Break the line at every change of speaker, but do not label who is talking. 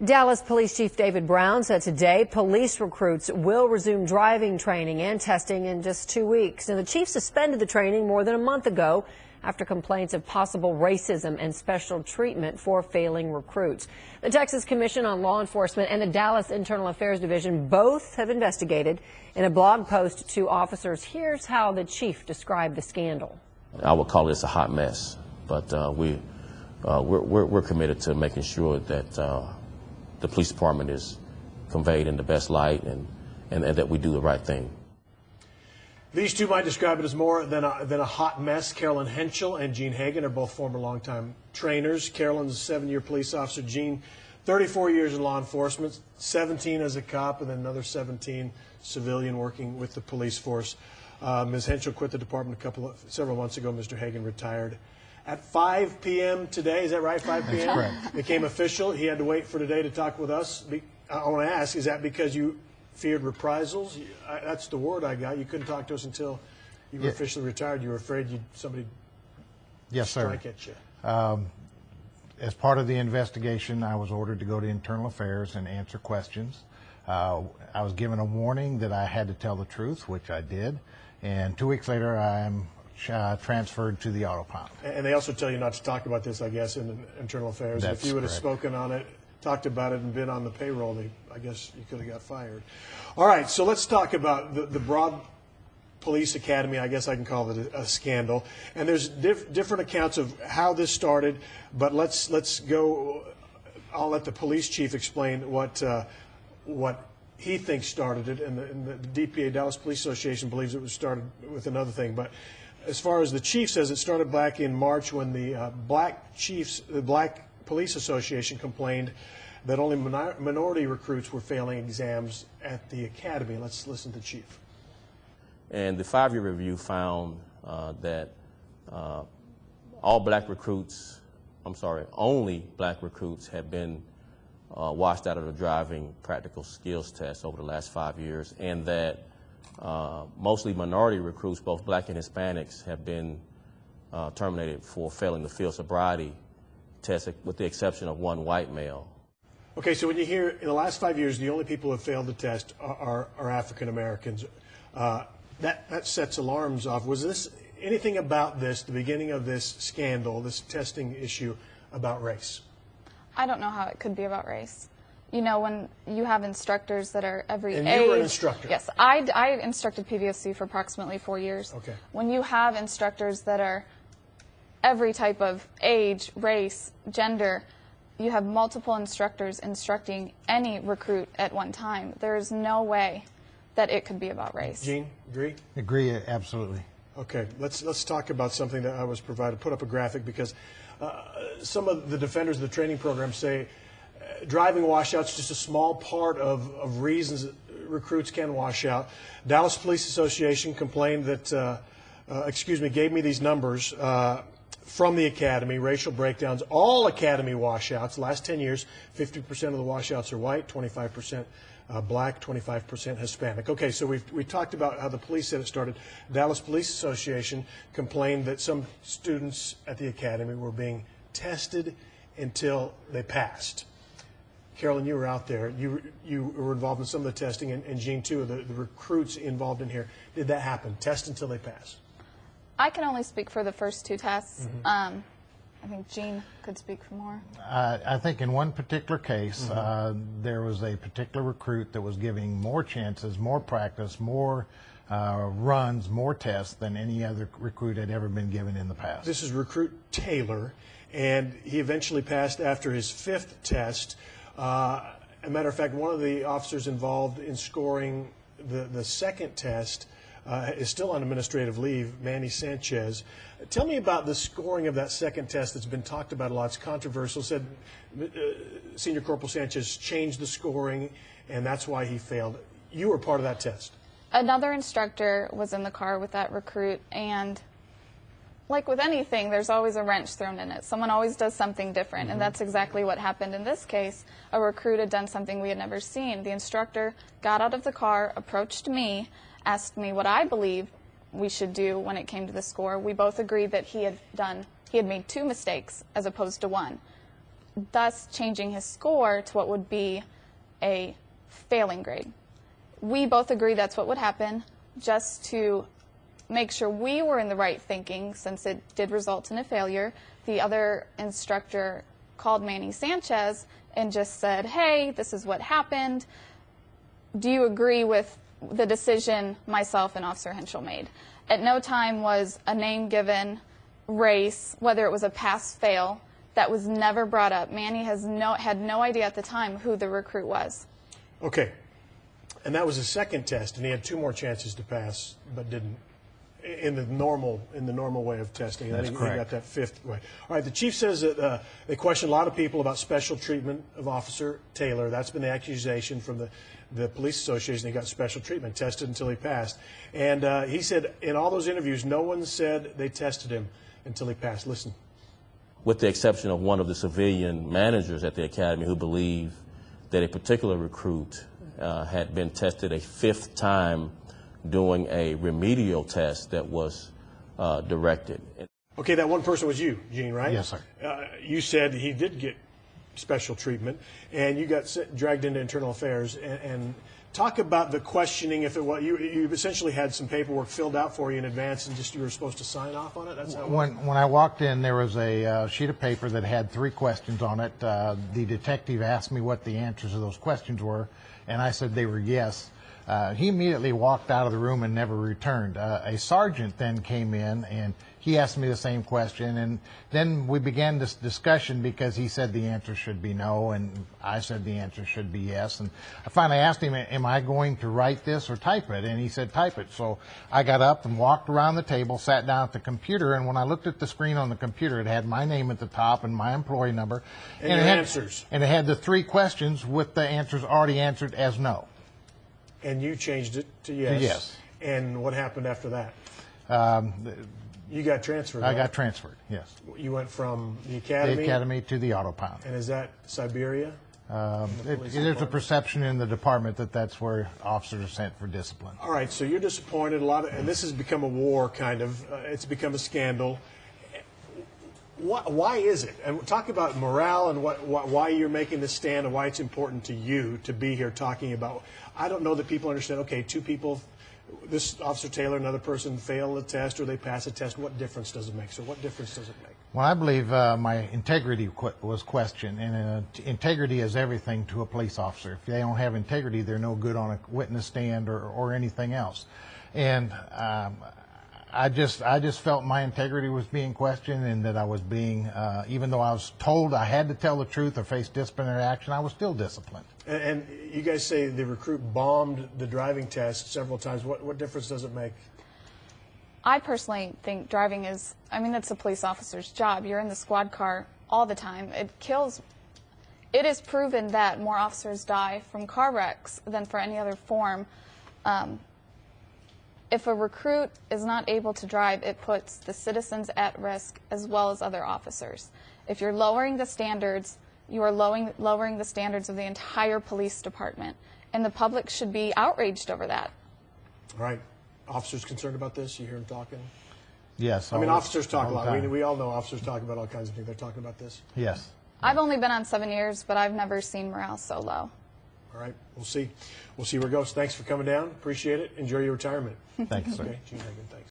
Dallas Police Chief David Brown said today police recruits will resume driving training and testing in just 2 weeks. Now, the chief suspended the training more than a month ago after complaints of possible racism and special treatment for failing recruits. The Texas Commission on Law Enforcement and the Dallas Internal Affairs Division both have investigated. In a blog post to officers, here's how the chief described the scandal.
I would call this a hot mess, but we're committed to making sure that the police department is conveyed in the best light and that we do the right thing.
These two might describe it as more than a hot mess. Carolyn Henschel and Gene Hagan are both former longtime trainers. Carolyn's a 7-year police officer. Gene, 34 years in law enforcement, 17 as a cop, and then another 17 civilian working with the police force. Ms. Henschel quit the department several months ago. Mr. Hagan retired. At 5 p.m. today, is that right, 5 p.m.?
That's correct.
Became official. He had to wait for today to talk with us. I want to ask, is that because you feared reprisals? That's the word I got. You couldn't talk to us until you were officially retired. You were afraid somebody strike at you.
As part of the investigation, I was ordered to go to Internal Affairs and answer questions. I was given a warning that I had to tell the truth, which I did. And 2 weeks later, I'm transferred to the auto pound.
And they also tell you not to talk about this, I guess, in Internal Affairs.
That's
if you would have
correct.
spoken on it, talked about it, and been on the payroll, I guess you could have got fired. All right, so let's talk about the Broad Police Academy. I guess I can call it a scandal. And there's different accounts of how this started, but let's go. I'll let the police chief explain what he thinks started it, and the DPA, Dallas Police Association, believes it was started with another thing. But as far as the chief says, it started back in March when the Black Police Association complained that only minority recruits were failing exams at the academy. Let's listen to Chief.
And the 5-year review found that only black recruits have been washed out of the driving practical skills test over the last 5 years, and that mostly minority recruits, both black and Hispanics, have been terminated for failing the field sobriety test, with the exception of one white male.
Okay, so when you hear in the last 5 years, the only people who have failed the test are African Americans, that sets alarms off. Was this anything about this, the beginning of this scandal, this testing issue, about race?
I don't know how it could be about race. You know, when you have instructors that are every age.
And you were an instructor.
Yes, I instructed PVSC for approximately 4 years.
Okay.
When you have instructors that are every type of age, race, gender, you have multiple instructors instructing any recruit at one time. There is no way that it could be about race.
Gene, agree?
Agree, absolutely.
Okay, let's talk about something that I was provided. Put up a graphic because some of the defenders of the training program say driving washouts just a small part of reasons that recruits can wash out. Dallas Police Association complained that, gave me these numbers from the academy, racial breakdowns, all academy washouts, last 10 years, 50% of the washouts are white, 25% black, 25% Hispanic. Okay, so we talked about how the police said it started. Dallas Police Association complained that some students at the academy were being tested until they passed. Carolyn, you were out there. You were involved in some of the testing, and Gene, too, the recruits involved in here. Did that happen? Test until they pass?
I can only speak for the first 2 tests. I think Gene could speak for more.
I think in one particular case, there was a particular recruit that was giving more chances, more practice, more runs, more tests than any other recruit had ever been given in the past.
This is recruit Taylor, and he eventually passed after his 5th test. As a matter of fact, one of the officers involved in scoring the 2nd test is still on administrative leave, Manny Sanchez. Tell me about the scoring of that 2nd test that's been talked about a lot. It's controversial. Said Senior Corporal Sanchez changed the scoring, and that's why he failed. You were part of that test.
Another instructor was in the car with that recruit, and like with anything, there's always a wrench thrown in it. Someone always does something different, and that's exactly what happened in this case. A recruit had done something we had never seen. The instructor got out of the car, approached me, asked me what I believe we should do when it came to the score. We both agreed that he had made 2 mistakes as opposed to 1. thus changing his score to what would be a failing grade. We both agree that's what would happen, just to make sure we were in the right thinking, since it did result in a failure. The other instructor called Manny Sanchez and just said, hey, this is what happened. Do you agree with the decision myself and Officer Henschel made? At no time was a name given, race, whether it was a pass-fail. That was never brought up. Manny had no idea at the time who the recruit was.
Okay. And that was his second test, and he had 2 more chances to pass, but didn't. In the normal way of testing.
That's correct.
He got that 5th way. All right. The chief says that they questioned a lot of people about special treatment of Officer Taylor. That's been the accusation from the police association. He got special treatment, tested until he passed. And he said in all those interviews, no one said they tested him until he passed. Listen.
With the exception of one of the civilian managers at the academy who believed that a particular recruit had been tested a 5th time doing a remedial test that was directed.
Okay, that one person was you, Gene, right?
Yes, sir.
You said he did get special treatment, and you got dragged into internal affairs. And talk about the questioning. If it was you essentially had some paperwork filled out for you in advance, and just you were supposed to sign off on it. That's how it worked?
When I walked in, there was a sheet of paper that had 3 questions on it. The detective asked me what the answers to those questions were, and I said they were yes. He immediately walked out of the room and never returned. A sergeant then came in and he asked me the same question, and then we began this discussion because he said the answer should be no, and I said the answer should be yes. And I finally asked him, am I going to write this or type it? And he said, type it. So I got up and walked around the table, sat down at the computer, and when I looked at the screen on the computer, it had my name at the top and my employee number.
And your answers.
And it had the 3 questions with the answers already answered as no.
And you changed it to yes.
To yes.
And what happened after that? You got transferred.
I
right?
got transferred, yes.
You went from the academy.
The academy to the auto pound.
And is that Siberia?
There's a perception in the department that that's where officers are sent for discipline.
All right, so you're disappointed and this has become a war, kind of. It's become a scandal. Why is it? And talk about morale and why you're making this stand and why it's important to you to be here talking about. I don't know that people understand, okay, 2 people, this Officer Taylor, another person fail the test or they pass a test. What difference does it make? So what difference does it make?
Well, I believe my integrity was questioned, and integrity is everything to a police officer. If they don't have integrity, they're no good on a witness stand or anything else. And I just felt my integrity was being questioned, and that I was being, even though I was told I had to tell the truth or face disciplinary action, I was still disciplined.
And you guys say the recruit bombed the driving test several times. What difference does it make?
I personally think driving is, it's a police officer's job. You're in the squad car all the time. It is proven that more officers die from car wrecks than for any other form. If a recruit is not able to drive, it puts the citizens at risk as well as other officers. If you're lowering the standards, you are lowering the standards of the entire police department, and the public should be outraged over that.
All right. Officers concerned about this? You hear them talking?
Yes.
Officers talk a lot.
time.
We all know officers talk about all kinds of things. They're talking about this.
Yes.
I've only been on 7 years, but I've never seen morale so low.
All right. We'll see where it goes. Thanks for coming down. Appreciate it. Enjoy your retirement.
Thank you, sir.
Okay. Gene Hagan, thanks.